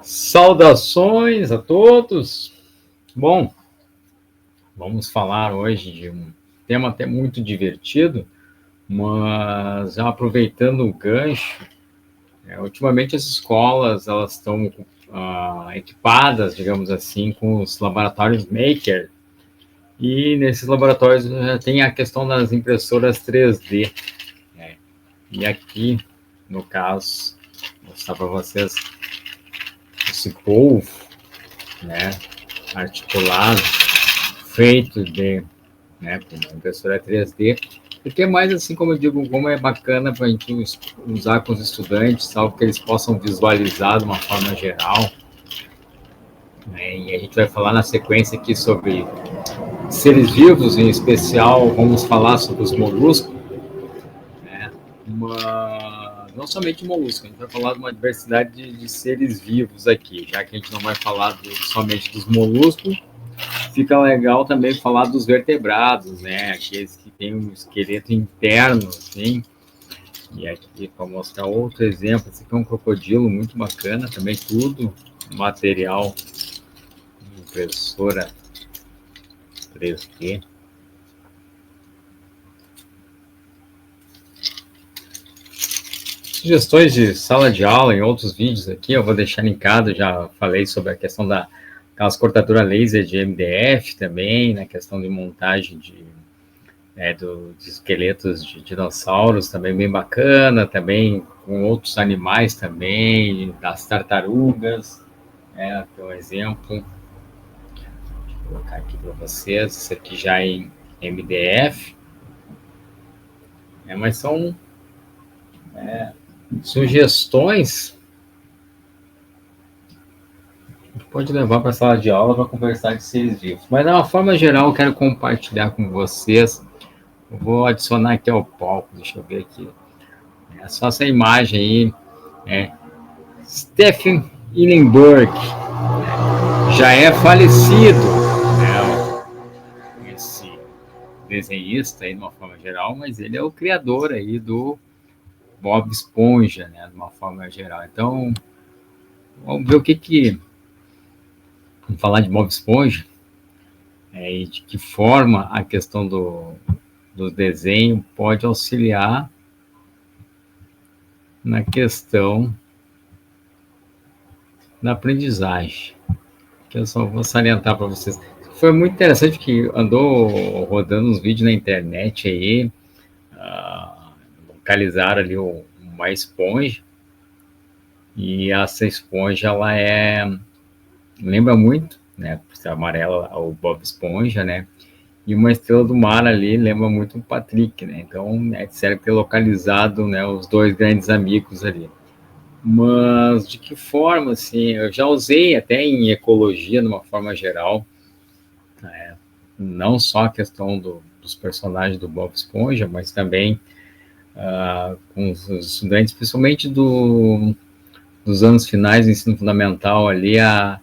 Saudações a todos! Bom, vamos falar hoje de um tema até muito divertido, mas já aproveitando o gancho, ultimamente as escolas elas estão equipadas, digamos assim, com os laboratórios Maker, e nesses laboratórios já tem a questão das impressoras 3D. E aqui, no caso, vou mostrar para vocês esse polvo, né, articulado, feito de, né, com impressora 3D, porque mais assim, como eu digo, como é bacana para a gente usar com os estudantes, algo que eles possam visualizar de uma forma geral, né, e a gente vai falar na sequência aqui sobre seres vivos, em especial vamos falar sobre os moluscos, né, não somente moluscos, a gente vai falar de uma diversidade de seres vivos aqui, já que a gente não vai falar somente dos moluscos. Fica legal também falar dos vertebrados, né? Aqueles que têm um esqueleto interno, assim. E aqui, para mostrar outro exemplo, esse aqui é um crocodilo muito bacana, também tudo material impressora 3D. Sugestões de sala de aula em outros vídeos aqui, eu vou deixar linkado, já falei sobre a questão aquelas cortadoras laser de MDF também, na questão de montagem de esqueletos de dinossauros, também bem bacana, também com outros animais também, das tartarugas, tem um exemplo, deixa eu colocar aqui para vocês, isso aqui já em MDF, mas são sugestões que pode levar para a sala de aula para conversar de seres vivos, mas de uma forma geral eu quero compartilhar com vocês. Eu vou adicionar aqui ao palco, deixa eu ver aqui. É só essa imagem aí. Stephen Hillenburg já é falecido, né, esse desenhista aí de uma forma geral, mas ele é o criador aí do Bob Esponja, né, de uma forma geral. Então, vamos ver vamos falar de Bob Esponja, e de que forma a questão do desenho pode auxiliar na questão da aprendizagem, que eu só vou salientar para vocês. Foi muito interessante que andou rodando uns vídeos na internet aí, localizaram ali uma esponja, e essa esponja, ela lembra muito, né, por ser amarela, o Bob Esponja, né, e uma estrela do mar ali lembra muito o Patrick, né, então, disseram que ter localizado, né, os dois grandes amigos ali. Mas de que forma, assim, eu já usei até em ecologia, de uma forma geral, não só a questão dos personagens do Bob Esponja, mas também com os estudantes, principalmente dos anos finais do ensino fundamental, ali a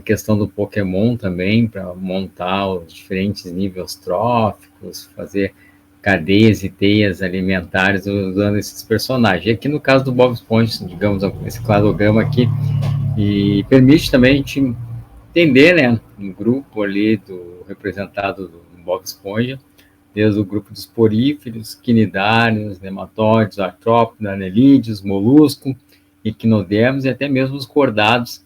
questão do Pokémon também, para montar os diferentes níveis tróficos, fazer cadeias e teias alimentares usando esses personagens. E aqui no caso do Bob Esponja, digamos, esse cladograma aqui, e permite também a gente entender, né, um grupo ali representado do Bob Esponja, desde o grupo dos poríferos, quinidários, nematóides, artrópodes, anelídeos, molusco, equinodermos e até mesmo os cordados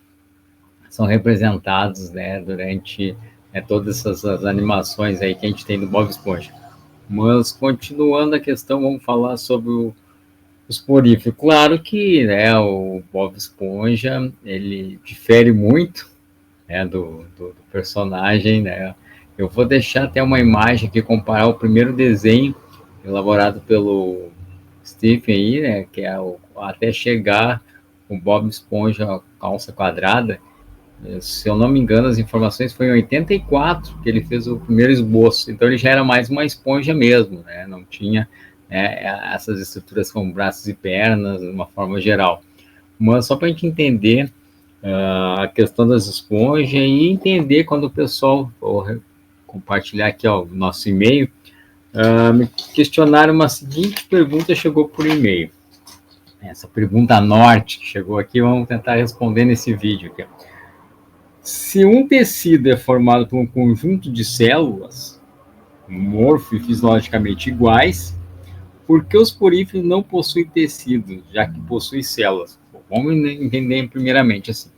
são representados, né, durante todas essas animações aí que a gente tem do Bob Esponja. Mas, continuando a questão, vamos falar sobre os poríferos. Claro que, né, o Bob Esponja, ele difere muito, né, do personagem, né. Eu vou deixar até uma imagem aqui, comparar o primeiro desenho elaborado pelo Stephen aí, né, que é até chegar o Bob Esponja calça quadrada. Se eu não me engano, as informações foi em 84 que ele fez o primeiro esboço, então ele já era mais uma esponja mesmo, né, não tinha essas estruturas como braços e pernas, de uma forma geral. Mas só para a gente entender a questão das esponjas e entender quando o pessoal, vou compartilhar aqui o nosso e-mail, me questionaram uma seguinte pergunta, chegou por e-mail. essa pergunta norte que chegou aqui, vamos tentar responder nesse vídeo aqui. Se um tecido é formado por um conjunto de células morfo e fisiologicamente iguais, por que os poríferos não possuem tecido, já que possuem células? Vamos entender primeiramente assim.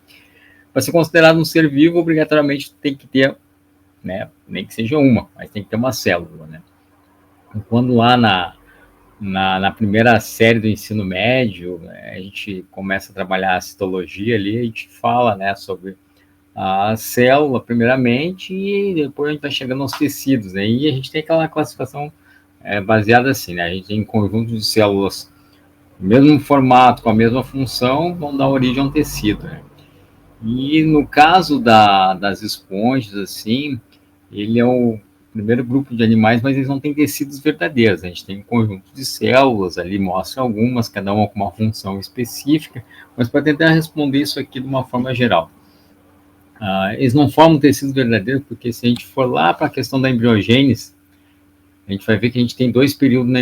Para ser considerado um ser vivo, obrigatoriamente tem que ter, né, nem que seja uma, mas tem que ter uma célula, né? Quando lá na primeira série do ensino médio, né, a gente começa a trabalhar a citologia ali, a gente fala, né, sobre a célula primeiramente e depois a gente vai chegando aos tecidos, né? E a gente tem aquela classificação baseada assim, né? A gente tem um conjunto de células do mesmo formato, com a mesma função, vão dar origem a um tecido, né? E no caso das esponjas, assim, ele é o primeiro grupo de animais, mas eles não têm tecidos verdadeiros. A gente tem um conjunto de células ali, mostra algumas, cada uma com uma função específica, mas para tentar responder isso aqui de uma forma geral. Eles não formam tecidos verdadeiros, porque se a gente for lá para a questão da embriogênese, a gente vai ver que a gente tem dois períodos na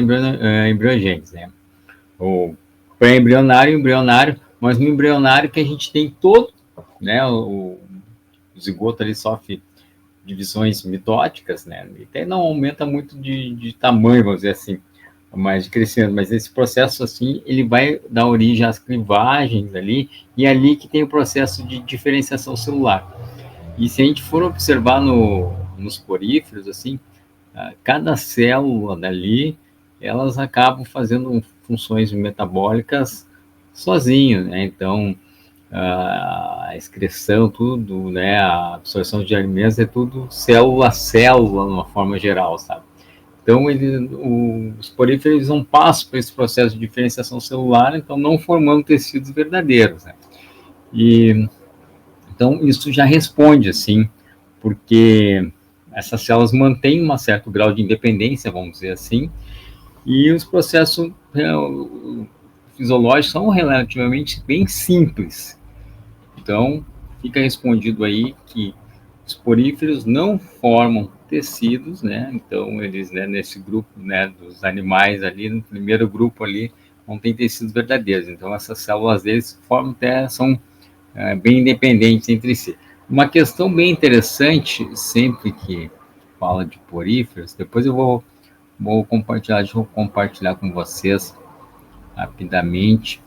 embriogênese, né? O pré-embrionário e o embrionário, mas no embrionário que a gente tem todo, né, o zigoto ali sofre divisões mitóticas, né, e até não aumenta muito de tamanho, vamos dizer assim, mas de crescimento, mas esse processo, assim, ele vai dar origem às clivagens ali, e é ali que tem o processo de diferenciação celular. E se a gente for observar nos poríferos, assim, cada célula dali, elas acabam fazendo funções metabólicas sozinho, né? Então, a excreção, tudo, né? A absorção de alimentos é tudo célula a célula, de uma forma geral, sabe? Então, os poríferos não passam por esse processo de diferenciação celular, então não formando tecidos verdadeiros, né? E, então, isso já responde, assim, porque essas células mantêm um certo grau de independência, vamos dizer assim, e os processos fisiológicos são relativamente bem simples. Então, fica respondido aí que os poríferos não formam tecidos, né? Então, eles, né, nesse grupo, né, dos animais ali, no primeiro grupo ali, não tem tecidos verdadeiros. Então, essas células deles formam até, são bem independentes entre si. Uma questão bem interessante, sempre que fala de poríferos, depois eu vou compartilhar, deixa eu compartilhar com vocês rapidamente.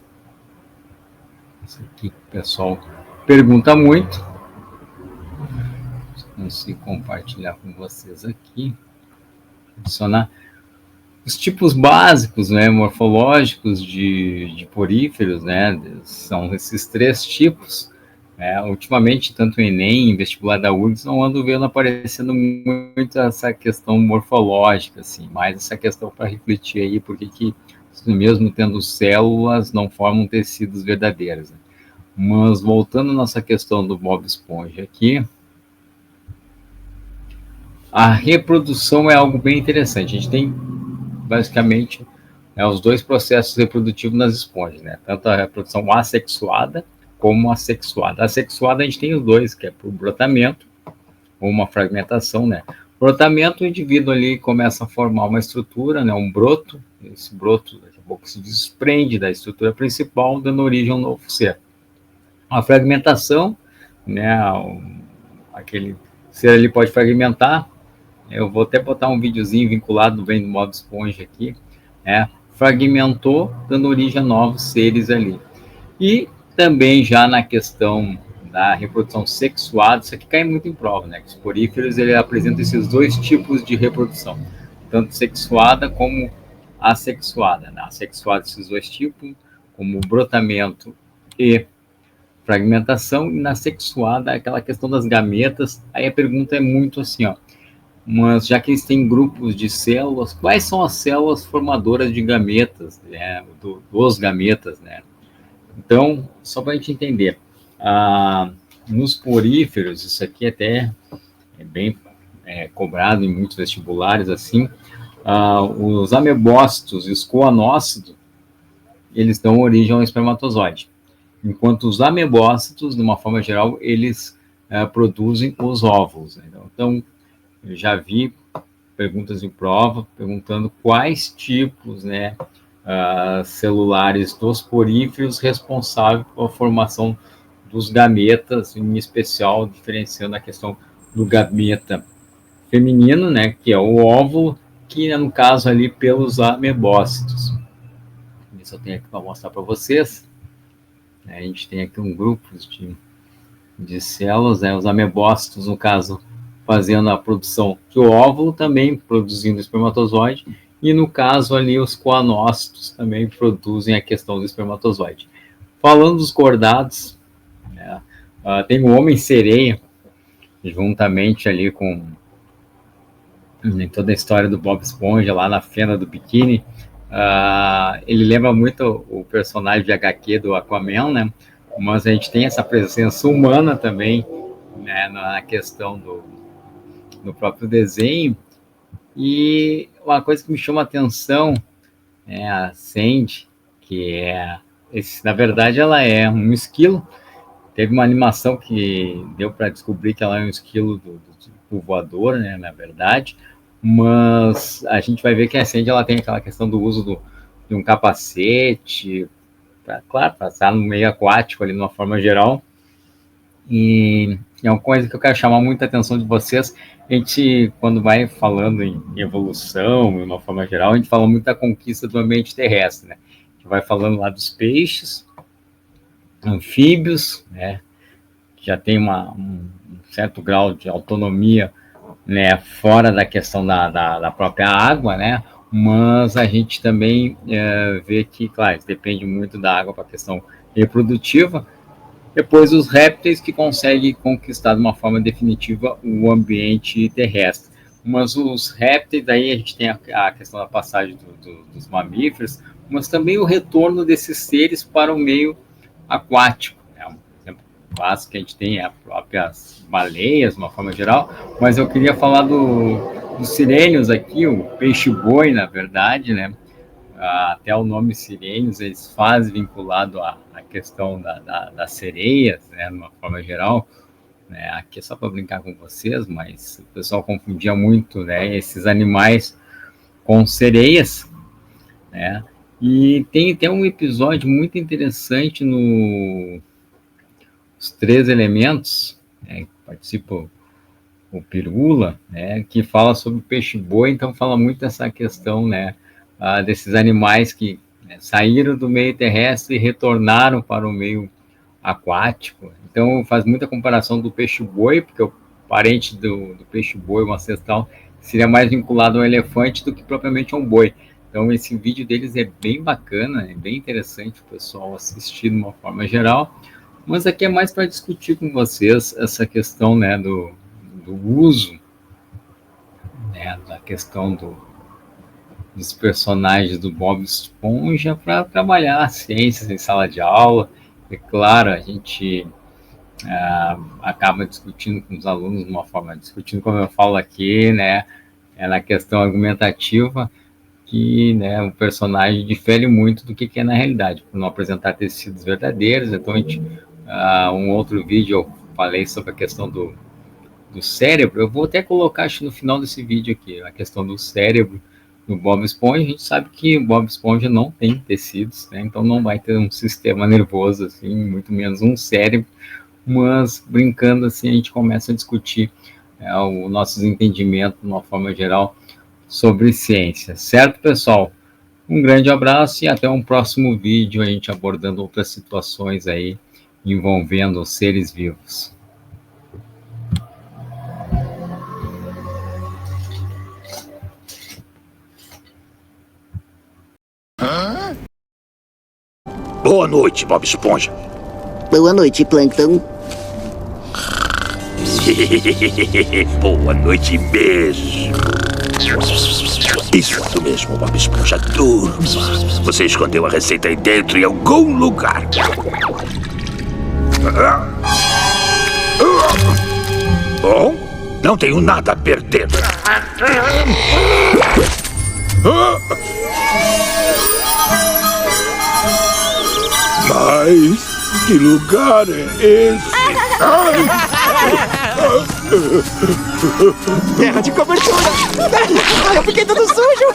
Isso aqui o pessoal pergunta muito. Consigo compartilhar com vocês aqui. Adicionar os tipos básicos, né, morfológicos de poríferos, né, são esses três tipos. Ultimamente, tanto o Enem e vestibular da URGS não ando vendo aparecendo muito essa questão morfológica, assim, mais essa questão para refletir aí, porque que mesmo tendo células, não formam tecidos verdadeiros. Né? Mas voltando à nossa questão do Bob Esponja aqui, a reprodução é algo bem interessante. A gente tem, basicamente, os dois processos reprodutivos nas esponjas, né? Tanto a reprodução assexuada como assexuada. A assexuada a gente tem os dois, que é por brotamento ou uma fragmentação, né? Brotamento, o indivíduo ali começa a formar uma estrutura, né? Um broto. Esse broto, daqui a pouco, se desprende da estrutura principal, dando origem a um novo ser. A fragmentação, né? Aquele ser ali pode fragmentar. Eu vou até botar um videozinho vinculado bem no modo esponja aqui, fragmentou, dando origem a novos seres ali. E também já na questão da reprodução sexuada, isso aqui cai muito em prova, né? Os poríferos, ele apresenta esses dois tipos de reprodução, tanto sexuada como assexuada. Na assexuada, esses dois tipos, como brotamento e fragmentação, e na sexuada, aquela questão das gametas. Aí a pergunta é muito assim, ó, mas já que eles têm grupos de células, quais são as células formadoras de gametas, né, dos gametas, né? Então, só para a gente entender, nos poríferos, isso aqui até é bem cobrado em muitos vestibulares, assim, os amebócitos e os coanócitos, eles dão origem ao espermatozoide, enquanto os amebócitos, de uma forma geral, eles produzem os óvulos. Né? Então, eu já vi perguntas em prova perguntando quais tipos, né, celulares dos poríferos responsável pela formação dos gametas, em especial diferenciando a questão do gameta feminino, né, que é o óvulo, que é no caso ali pelos amebócitos. Isso eu tenho aqui para mostrar para vocês. A gente tem aqui um grupo de células, né, os amebócitos, no caso, fazendo a produção do óvulo, também produzindo espermatozoide, e no caso ali os coanócitos também produzem a questão do espermatozoide. Falando dos cordados, né, tem o homem-sereia, juntamente ali com toda a história do Bob Esponja, lá na fenda do biquíni. Ele lembra muito o personagem de HQ do Aquaman, né? Mas a gente tem essa presença humana também, né, na questão do próprio desenho. E uma coisa que me chama a atenção é a Sandy, que na verdade ela é um esquilo. Teve uma animação que deu para descobrir que ela é um esquilo do tipo voador, né, na verdade. Mas a gente vai ver que a Sandy ela tem aquela questão do uso de um capacete, claro, para estar no meio aquático ali de uma forma geral. E é uma coisa que eu quero chamar muita atenção de vocês. A gente, quando vai falando em evolução, de uma forma geral, a gente fala muito da conquista do ambiente terrestre, né? A gente vai falando lá dos peixes, anfíbios, né? Que já tem um certo grau de autonomia, né, fora da questão da própria água, né? Mas a gente também vê que, claro, depende muito da água para a questão reprodutiva. Depois, os répteis que conseguem conquistar de uma forma definitiva o ambiente terrestre. Mas os répteis, daí a gente tem a questão da passagem dos mamíferos, mas também o retorno desses seres para o meio aquático. Um exemplo clássico que a gente tem é as próprias baleias, de uma forma geral, mas eu queria falar dos sirênios aqui, o peixe-boi, na verdade, né? Até o nome sirênios, eles fazem vinculado à questão das sereias, né, de uma forma geral, né, aqui é só para brincar com vocês, mas o pessoal confundia muito, né, esses animais com sereias, né, e tem um episódio muito interessante Os Três Elementos, né, que participa o Pirula, né, que fala sobre o peixe-boi, então fala muito dessa questão, né, desses animais que saíram do meio terrestre e retornaram para o meio aquático. Então faz muita comparação do peixe-boi, porque o parente do peixe-boi, o ancestral, seria mais vinculado ao elefante do que propriamente a um boi. Então esse vídeo deles é bem bacana, é bem interessante o pessoal assistir de uma forma geral, mas aqui é mais para discutir com vocês essa questão, né, do uso, né, da questão dos personagens do Bob Esponja para trabalhar ciências em sala de aula. É claro, a gente acaba discutindo com os alunos de uma forma, discutindo, como eu falo aqui, né, na questão argumentativa, que, né, o personagem difere muito do que é na realidade, por não apresentar tecidos verdadeiros. Então, um outro vídeo eu falei sobre a questão do cérebro. Eu vou até colocar, acho, no final desse vídeo aqui, a questão do cérebro no Bob Esponja. A gente sabe que o Bob Esponja não tem tecidos, né? Então não vai ter um sistema nervoso, assim, muito menos um cérebro, mas brincando assim, a gente começa a discutir os nossos entendimentos, de uma forma geral, sobre ciência. Certo, pessoal? Um grande abraço e até um próximo vídeo, a gente abordando outras situações aí, envolvendo os seres vivos. Boa noite, Bob Esponja. Boa noite, Plâncton. Boa noite mesmo. Isso mesmo, Bob Esponja. Durma. Você escondeu a receita aí dentro em algum lugar. Bom, não tenho nada a perder. Mas que lugar é esse? Terra de cobertura! Eu fiquei todo sujo!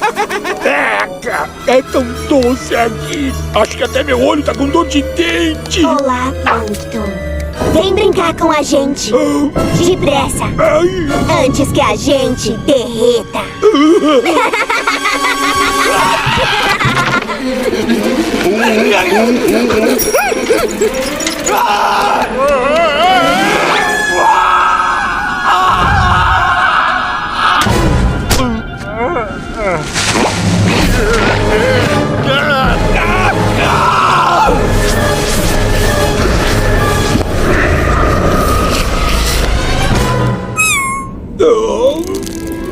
Eca! É tão doce aqui! Acho que até meu olho tá com dor de dente! Olá, Plankton. Vem brincar com a gente. Depressa. Antes que a gente derreta.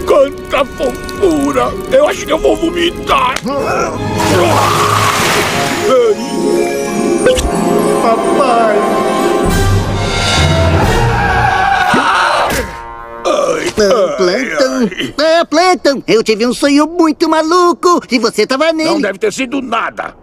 Quanta fofura! Eu acho que eu vou vomitar! Papai! Plankton! Plankton! Eu tive um sonho muito maluco e você tava nele. Não deve ter sido nada.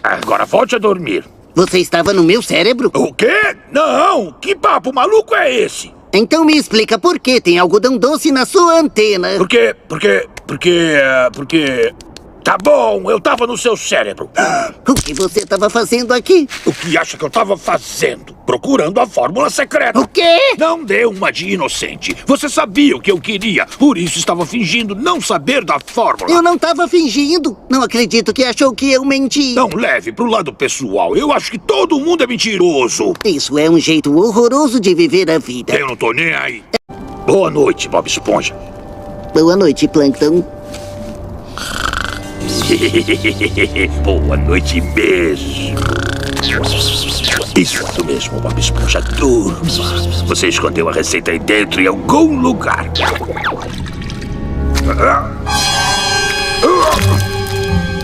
Agora volte a dormir. Você estava no meu cérebro? O quê? Não! Que papo maluco é esse? Então me explica por que tem algodão doce na sua antena. Porque... Tá bom, eu tava no seu cérebro. O que você estava fazendo aqui? O que acha que eu tava fazendo? Procurando a fórmula secreta. O quê? Não dê uma de inocente. Você sabia o que eu queria, por isso estava fingindo não saber da fórmula. Eu não estava fingindo. Não acredito que achou que eu menti. Não leve pro lado pessoal. Eu acho que todo mundo é mentiroso. Isso é um jeito horroroso de viver a vida. Eu não tô nem aí. Boa noite, Bob Esponja. Boa noite, Plankton. Boa noite mesmo. Isso mesmo, Bob Esponja. Você escondeu a receita aí dentro em algum lugar.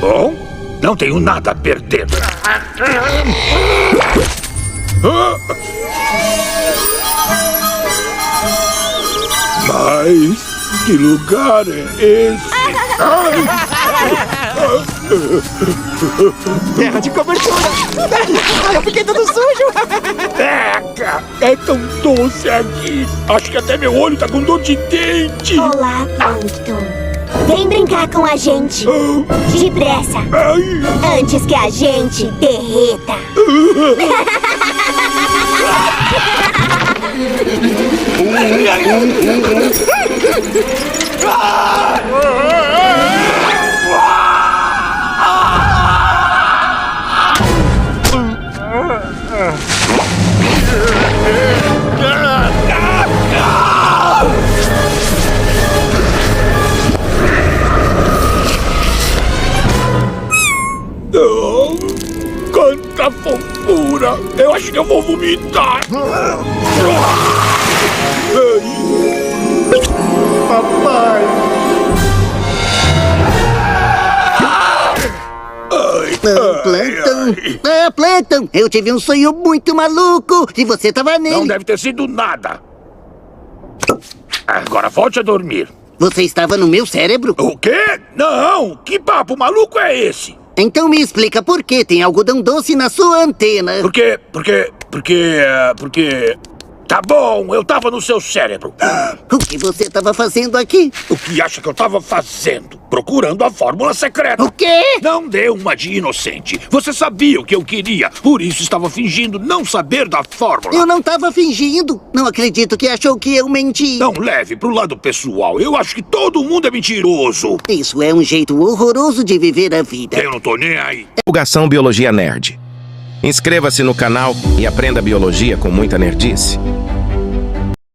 Bom, não tenho nada a perder. Mas que lugar é esse? Terra de cobertura! Eu fiquei todo sujo! Eca! É tão doce aqui! Acho que até meu olho tá com dor de dente! Olá, Plankton. Vem brincar com a gente. Depressa. Antes que a gente derreta. Quanta fofura! Eu acho que eu vou vomitar! Papai! Plankton! Plankton! Eu tive um sonho muito maluco e você tava nele. Não deve ter sido nada. Agora volte a dormir. Você estava no meu cérebro? O quê? Não! Que papo maluco é esse? Então me explica por que tem algodão doce na sua antena. Porque... Tá bom, eu tava no seu cérebro. O que você estava fazendo aqui? O que acha que eu tava fazendo? Procurando a fórmula secreta. O quê? Não dê uma de inocente. Você sabia o que eu queria, por isso estava fingindo não saber da fórmula. Eu não estava fingindo. Não acredito que achou que eu menti. Não leve pro lado pessoal. Eu acho que todo mundo é mentiroso. Isso é um jeito horroroso de viver a vida. Eu não tô nem aí. Divulgação Biologia Nerd. Inscreva-se no canal e aprenda biologia com muita nerdice.